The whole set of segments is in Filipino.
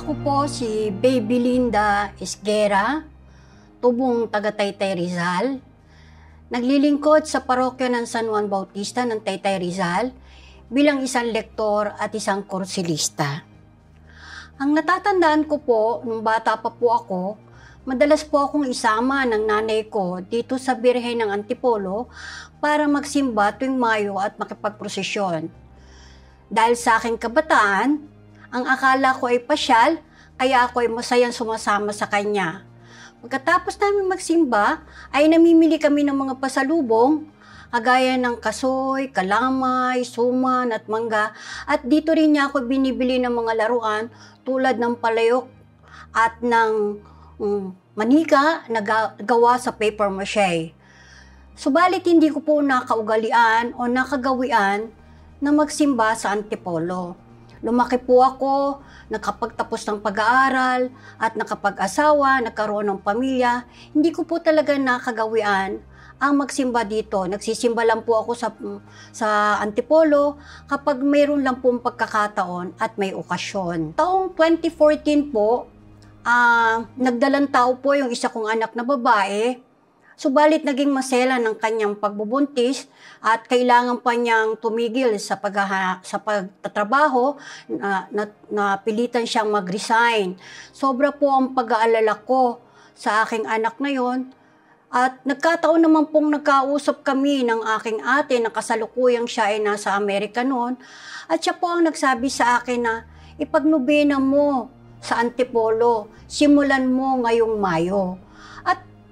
Ako po si Baby Linda Esguera, tubong taga Taytay Rizal. Naglilingkod sa parokya ng San Juan Bautista ng Taytay Rizal bilang isang lektor at isang kursilista. Ang natatandaan ko po, nung bata pa po ako, madalas po akong isama ng nanay ko dito sa Birhen ng Antipolo para magsimba tuwing Mayo at makipagprosesyon. Dahil sa aking kabataan, ang akala ko ay pasyal, kaya ako ay masayang sumasama sa kanya. Pagkatapos namin magsimba, ay namimili kami ng mga pasalubong, kagaya ng kasoy, kalamay, suman at mangga. At dito rin niya ako binibili ng mga laruan tulad ng palayok at ng manika na gawa sa paper mache. Subalit hindi ko po nakaugalian o nakagawian na magsimba sa Antipolo. Lumaki po ako, nakapagtapos ng pag-aaral at nakapag-asawa, nagkaroon ng pamilya. Hindi ko po talaga nakagawian ang magsimba dito. Nagsisimba lang po ako sa Antipolo kapag mayroon lang pong pagkakataon at may okasyon. Taong 2014 po, nagdalang tao po yung isa kong anak na babae. Subalit naging masela ng kanyang pagbubuntis at kailangan pa niyang tumigil sa pagtatrabaho, napilitan siyang mag-resign. Sobra po ang pag-aalala ko sa aking anak na yon. At nagkataon naman pong nagkausap kami ng aking ate na kasalukuyang siya ay nasa Amerika noon. At siya po ang nagsabi sa akin na ipagnobena mo sa Antipolo, simulan mo ngayong Mayo.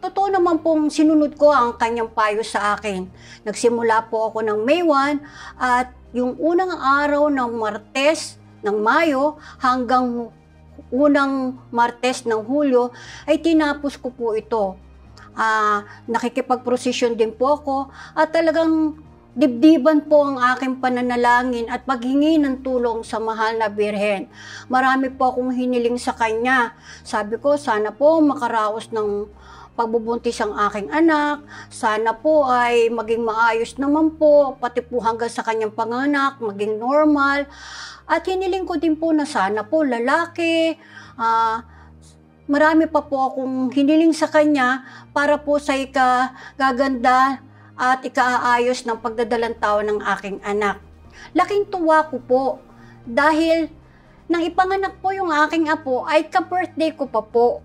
Totoo naman pong sinunod ko ang kanyang payo sa akin. Nagsimula po ako ng May 1 at yung unang araw ng Martes ng Mayo hanggang unang Martes ng Hulyo ay tinapos ko po ito. Nakikipagprosesyon din po ako at talagang dibdiban po ang aking pananalangin at paghingi ng tulong sa mahal na Birhen. Marami po akong hiniling sa kanya. Sabi ko, sana po makaraos ng pagbubuntis ang aking anak, sana po ay maging maayos naman po, pati po hanggang sa kanyang panganak, maging normal. At hiniling ko din po na sana po lalaki, marami pa po akong hiniling sa kanya para po sa ikagaganda at ikaayos ng pagdadalang tao ng aking anak. Laking tuwa ko po dahil nang ipanganak po yung aking apo ay ka-birthday ko pa po.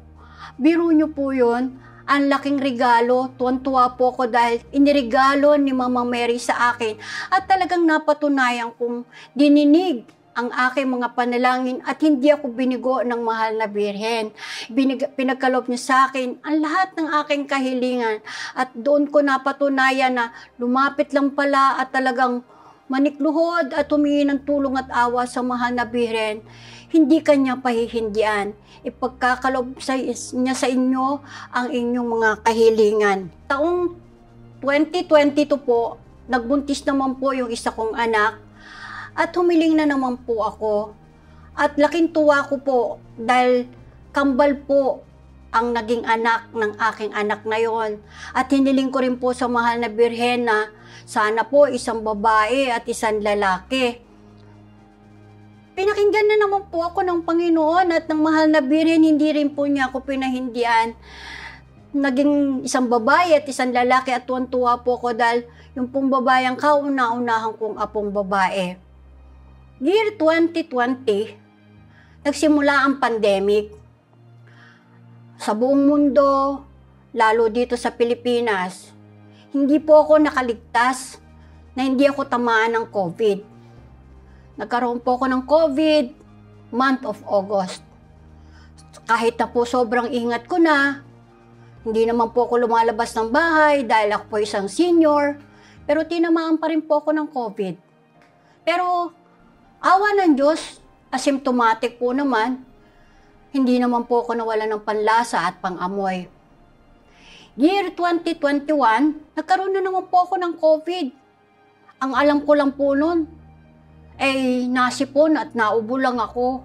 Biro nyo po yun. Ang laking regalo, tuwan-tuwa po ako dahil iniregalo ni Mama Mary sa akin at talagang napatunayan kong dininig ang aking mga panalangin at hindi ako binigo ng mahal na Birhen. Pinagkaloob niya sa akin ang lahat ng aking kahilingan at doon ko napatunayan na lumapit lang pala at talagang manikluhod at humingi ng tulong at awa sa mahal na Birhen. Hindi kanya pahihindian. Ipagkakaloob niya sa inyo ang inyong mga kahilingan. Taong 2022 po, nagbuntis naman po yung isa kong anak at humiling na naman po ako. At laking tuwa ko po dahil kambal po ang naging anak ng aking anak na yon. At hiniling ko rin po sa mahal na Birhen na sana po isang babae at isang lalaki. Pinakinggan na naman po ako ng Panginoon at ng mahal na Birhen, hindi rin po niya ako pinahindian. Naging isang babae at isang lalaki at tuwan-tuwa po ako dahil yung pong babae ang kauna-unahan kong apong babae. Year 2020, nagsimula ang pandemic. Sa buong mundo, lalo dito sa Pilipinas, hindi po ako nakaligtas na hindi ako tamaan ng COVID. Nagkaroon po ako ng COVID month of August. Kahit na po sobrang ingat ko na, hindi naman po ako lumalabas ng bahay dahil ako po isang senior, pero tinamaan pa rin po ako ng COVID. Pero awa ng Diyos, asymptomatic po naman, hindi naman po ako nawala ng panlasa at pangamoy. Year 2021, nagkaroon na naman po ako ng COVID. Ang alam ko lang po noon, nasipon at naubo lang ako.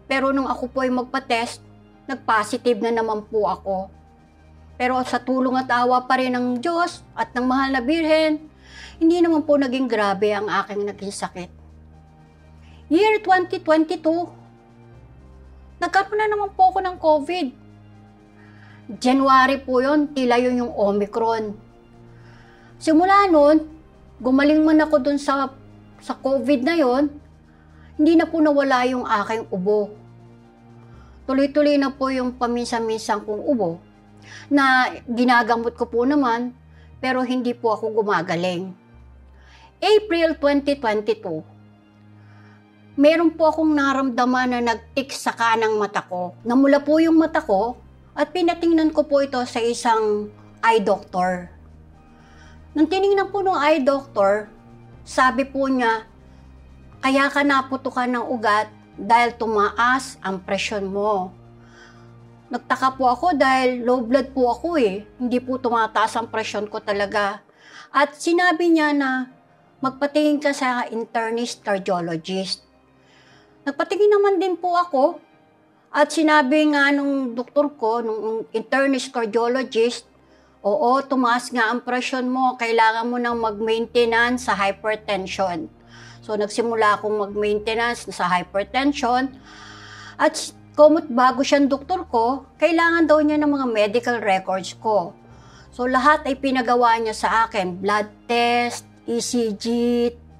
Pero nung ako po ay magpa-test, nag-positive na naman po ako. Pero sa tulong at awa pa rin ng Diyos at ng mahal na Birhen, hindi naman po naging grabe ang aking naging sakit. Year 2022, nagkaroon na naman po ako ng COVID. January po yun, tila yun yung Omicron. Simula nun, gumaling man ako dun sa COVID na yon, hindi na po nawala yung aking ubo. Tuloy-tuloy na po yung paminsan-minsan kong ubo na ginagamot ko po naman pero hindi po ako gumagaling. April 2022, meron po akong naramdaman na nagtik sa kanang mata ko. Namula po yung mata ko at pinatingnan ko po ito sa isang eye doctor. Nung tiningnan po ng eye doctor, sabi po niya, kaya ka naputukan ng ugat dahil tumaas ang presyon mo. Nagtaka po ako dahil low blood po ako eh. Hindi po tumataas ang presyon ko talaga. At sinabi niya na magpatingin ka sa internist cardiologist. Nagpatingin naman din po ako. At sinabi nga nung doktor ko, nung internist cardiologist, oo, tumaas nga ang presyon mo. Kailangan mo nang mag-maintenance sa hypertension. So, nagsimula akong mag-maintenance sa hypertension. At kumot bago siyang doktor ko, kailangan daw niya ng mga medical records ko. So, lahat ay pinagawa niya sa akin. Blood test, ECG,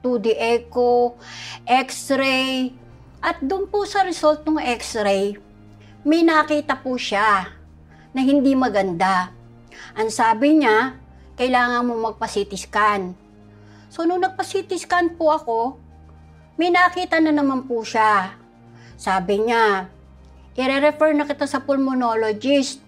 2D echo, x-ray. At doon po sa result ng x-ray, may nakita po siya na hindi maganda. Ang sabi niya, kailangan mo magpa-CT scan. So, nung nagpa-CT scan po ako, may nakita na naman po siya. Sabi niya, i-refer na kita sa pulmonologist.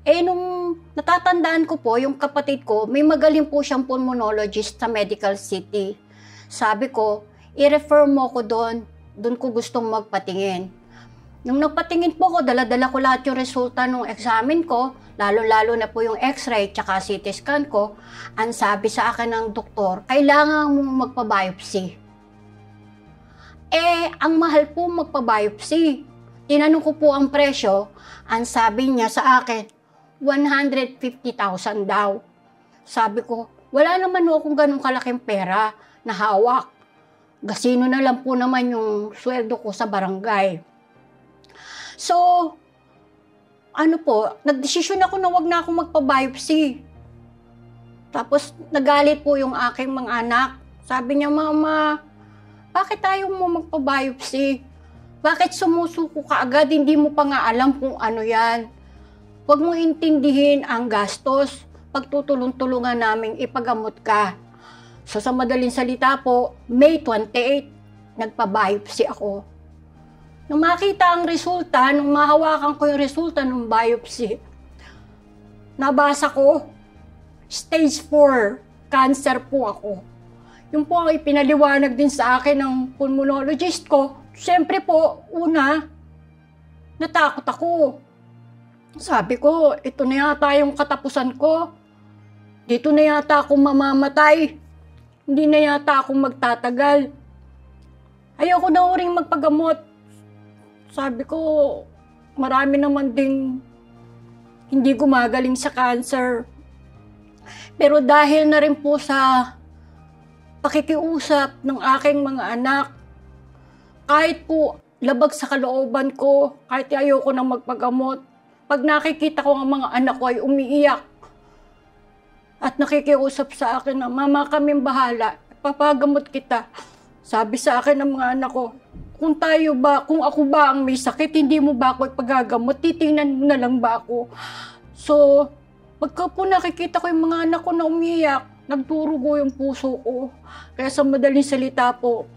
Nung natatandaan ko po, yung kapatid ko, may magaling po siyang pulmonologist sa Medical City. Sabi ko, i-refer mo ko doon ko gustong magpatingin. Nung nagpatingin po ko, dala-dala ko lahat yung resulta ng examen ko, lalo-lalo na po yung x-ray tsaka CT scan ko, ang sabi sa akin ng doktor, kailangan mong magpa-biopsy. Ang mahal po magpa-biopsy. Tinanong ko po ang presyo, ang sabi niya sa akin, 150,000 daw. Sabi ko, wala naman akong ganun kalaking pera na hawak. Gasino na lang po naman yung sweldo ko sa barangay. So, nagdesisyon ako na wag na akong magpa-biopsy. Tapos, nagalit po yung aking mga anak. Sabi niya, Mama, bakit ayaw mo magpa-biopsy? Bakit sumusuko ka agad? Hindi mo pa nga alam kung ano yan. Huwag mo intindihin ang gastos. Pagtutulong-tulungan namin ipagamot ka. So, sa madaling salita po, May 28, nagpa-biopsy ako. Nung makita ang resulta, nung mahawakan ko yung resulta ng biopsy, nabasa ko, stage 4, cancer po ako. Yung po ang ipinaliwanag din sa akin ng pulmonologist ko. Siyempre po, una, natakot ako. Sabi ko, ito na yata yung katapusan ko. Dito na yata ako mamamatay. Hindi na yata ako magtatagal. Ayoko na rin magpagamot. Sabi ko, marami naman ding hindi gumagaling sa cancer. Pero dahil na rin po sa pakikiusap ng aking mga anak, kahit po labag sa kalooban ko, kahit ayoko nang magpagamot, pag nakikita ko ang mga anak ko ay umiiyak at nakikiusap sa akin na, Mama, kaming bahala, papagamot kita. Sabi sa akin ng mga anak ko, kung ako ba ang may sakit, hindi mo ba ako ipagagamot? Titingnan mo na lang ba ako? So, pagka po nakikita ko yung mga anak ko na umiiyak, nagdurugo yung puso ko. Kaya sa madaling salita po,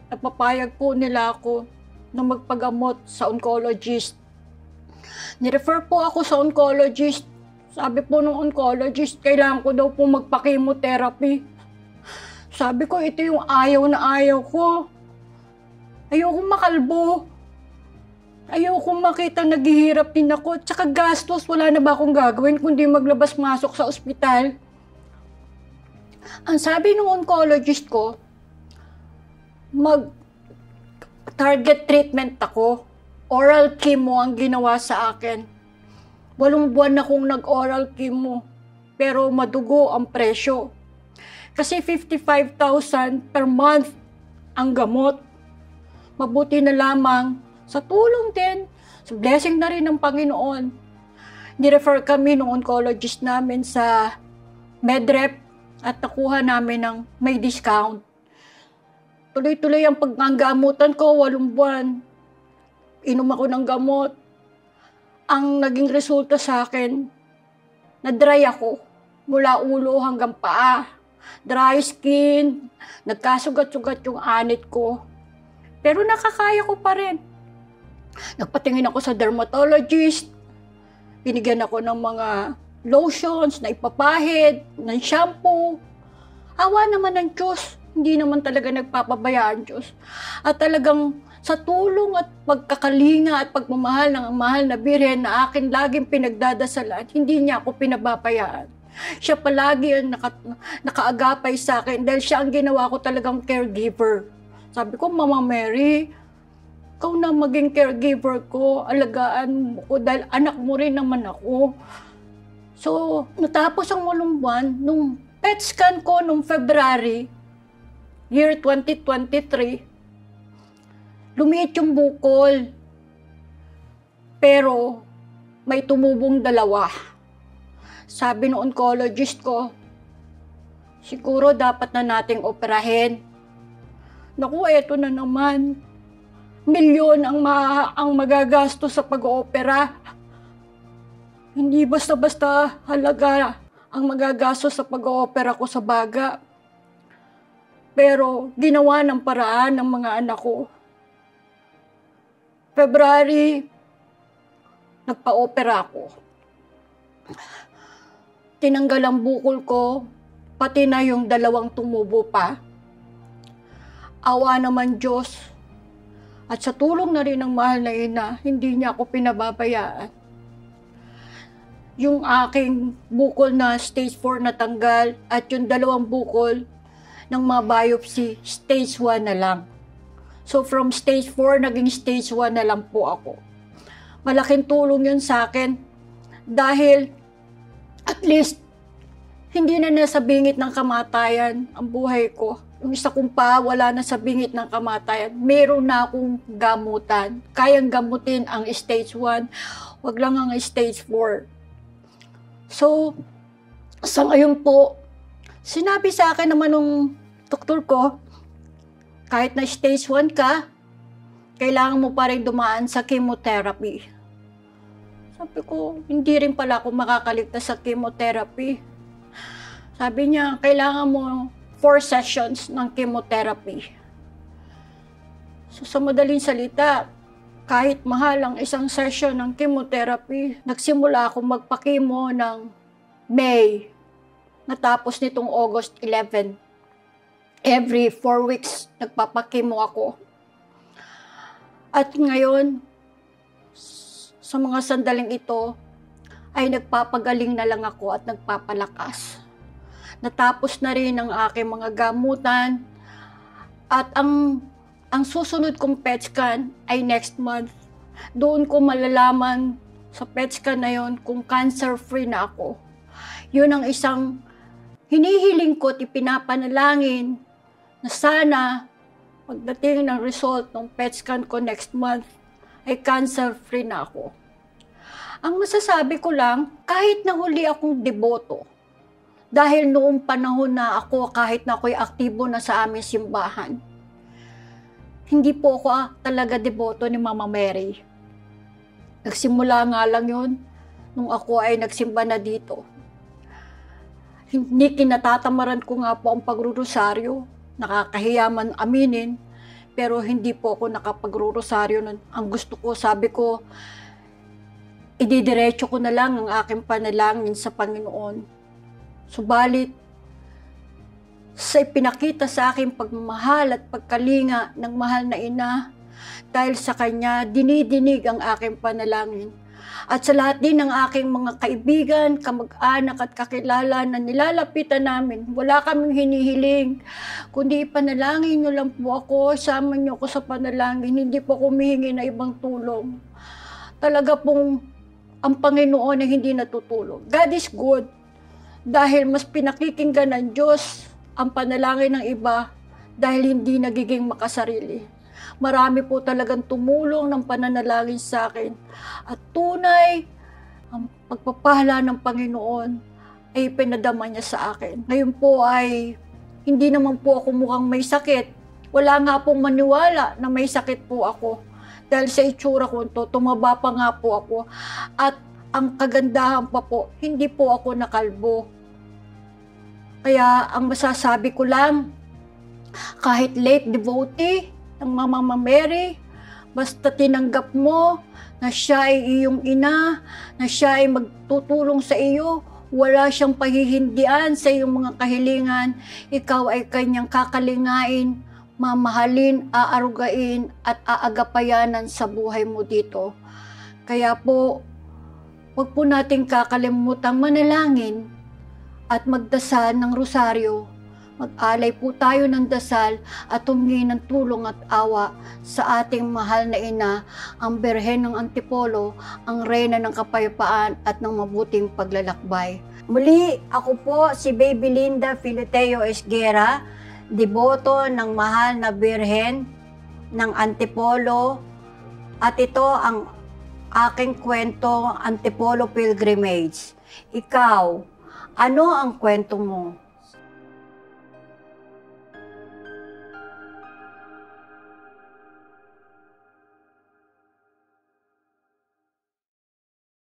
napapayag po nila ako na magpagamot sa oncologist. Nirefer po ako sa oncologist. Sabi po ng oncologist, kailangan ko daw po magpa-chemotherapy. Sabi ko, ito yung ayaw na ayaw ko. Ayokong makalbo. Ayokong makita naghihirap din ako. Tsaka gastos, wala na ba akong gagawin kundi maglabas-masok sa ospital? Ang sabi ng oncologist ko, mag-target treatment ako. Oral chemo ang ginawa sa akin. 8 buwan akong nag-oral chemo, pero madugo ang presyo. Kasi 55,000 per month ang gamot. Mabuti na lamang Sa tulong din, sa blessing na rin ng Panginoon, nirefer kami ng oncologist namin sa MedRep at nakuha namin ng may discount. Tuloy-tuloy ang pagkagamutan ko, 8 buwan. Inom ako ng gamot. Ang naging resulta sa akin, na-dry ako mula ulo hanggang paa. Dry skin, nagkasugat-sugat yung anit ko. Pero nakakaya ko pa rin. Nagpatingin ako sa dermatologist. Binigyan ako ng mga lotions na ipapahid, ng shampoo. Awa naman ng Diyos. Hindi naman talaga nagpapabayaan Diyos. At talagang sa tulong at pagkakalinga at pagmamahal ng mahal na Birhen na akin laging pinagdadasalan, hindi niya ako pinababayaan. Siya palagi ang nakaagapay sa akin dahil siya ang ginawa ko talagang caregiver. Sabi ko, Mama Mary, ikaw na maging caregiver ko, alagaan mo ko dahil anak mo rin naman ako. So, natapos ang 8 buwan, nung PET scan ko nung February, year 2023, lumiit yung bukol. Pero may tumubong 2. Sabi ng oncologist ko, siguro dapat na nating operahin. Naku, eto na naman. Milyon ang magagastos sa pag-oopera. Hindi basta-basta halaga ang magagastos sa pag-oopera ko sa baga. Pero ginawa ng paraan ng mga anak ko. February, nagpa-opera ako. Tinanggal ang bukol ko, pati na yung 2 tumubo pa. Awa naman Diyos. At sa tulong na rin ng mahal na ina, hindi niya ako pinababayaan. Yung aking bukol na stage 4 natanggal at yung 2 bukol ng mga biopsy, stage 1 na lang. So from stage 4, naging stage 1 na lang po ako. Malaking tulong yun sa akin dahil at least hindi na nasa bingit ng kamatayan ang buhay ko. Yung isa kong pa, wala na sa bingit ng kamatayan. Meron na akong gamutan. Kayang gamutin ang stage 1, wag lang ang stage 4. So, sa ngayon po, sinabi sa akin naman ng doktor ko, kahit na stage 1 ka, kailangan mo pa rin dumaan sa chemotherapy. Sabi ko, hindi rin pala ako makakaligtas sa chemotherapy. Sabi niya, kailangan mo 4 sessions ng chemotherapy. So sa madaling salita, kahit mahal ang isang session ng chemotherapy, nagsimula ako magpa-chemo ng May, natapos nitong August 11. Every 4 weeks, nagpapakimo ako. At ngayon, sa mga sandaling ito, ay nagpapagaling na lang ako at nagpapalakas. Natapos na rin ang aking mga gamutan at ang susunod kong PET scan ay next month. Doon ko malalaman sa PET scan na yon kung cancer-free na ako. Yun ang isang hinihiling ko at ipinapanalangin na sana pagdating ng result ng PET scan ko next month ay cancer-free na ako. Ang masasabi ko lang, kahit na huli akong deboto, dahil noong panahon na ako, kahit na ako'y aktibo na sa aming simbahan, hindi po ako talaga deboto ni Mama Mary. Nagsimula nga lang yun nung ako ay nagsimba na dito. Hindi kinatatamaran ko nga po ang pagrurosaryo. Nakakahiya man aminin, pero hindi po ako nakapagrurosaryo nun. Ang gusto ko, sabi ko, ididiretso ko na lang ang aking panalangin sa Panginoon. Subalit, sa ipinakita sa aking pagmamahal at pagkalinga ng mahal na ina, dahil sa Kanya, dinidinig ang aking panalangin. At sa lahat din ng aking mga kaibigan, kamag-anak at kakilala na nilalapitan namin, wala kaming hinihiling, kundi ipanalangin niyo lang po ako, sama niyo ako sa panalangin, hindi po ako humihingi na ibang tulong. Talaga pong ang Panginoon ay hindi natutulog. God is good. Dahil mas pinakikinggan ng Diyos ang panalangin ng iba dahil hindi nagiging makasarili. Marami po talagang tumulong ng pananalangin sa akin. At tunay, ang pagpapala ng Panginoon ay pinadama niya sa akin. Ngayon po ay hindi naman po ako mukhang may sakit. Wala nga pong maniwala na may sakit po ako. Dahil sa itsura ko ito, tumaba pa nga po ako. At ang kagandahan pa po, hindi po ako nakalbo. Kaya ang masasabi ko lang, kahit late devotee ng Mama Mary, basta tinanggap mo na siya ay iyong ina, na siya ay magtutulong sa iyo, wala siyang pahihindian sa iyong mga kahilingan, ikaw ay kanyang kakalingain, mamahalin, aarugain at aagapayanan sa buhay mo dito. Kaya po, huwag po nating kakalimutang manalangin at magdasal ng rosaryo. Mag-alay po tayo ng dasal at humingi ng tulong at awa sa ating mahal na ina, ang Birhen ng Antipolo, ang Reyna ng Kapayapaan at ng mabuting paglalakbay. Muli, ako po si Baby Linda Filoteo Esguera, deboto ng mahal na Birhen ng Antipolo, at ito ang aking kwento, Antipolo Pilgrimage. Ikaw, ano ang kwento mo?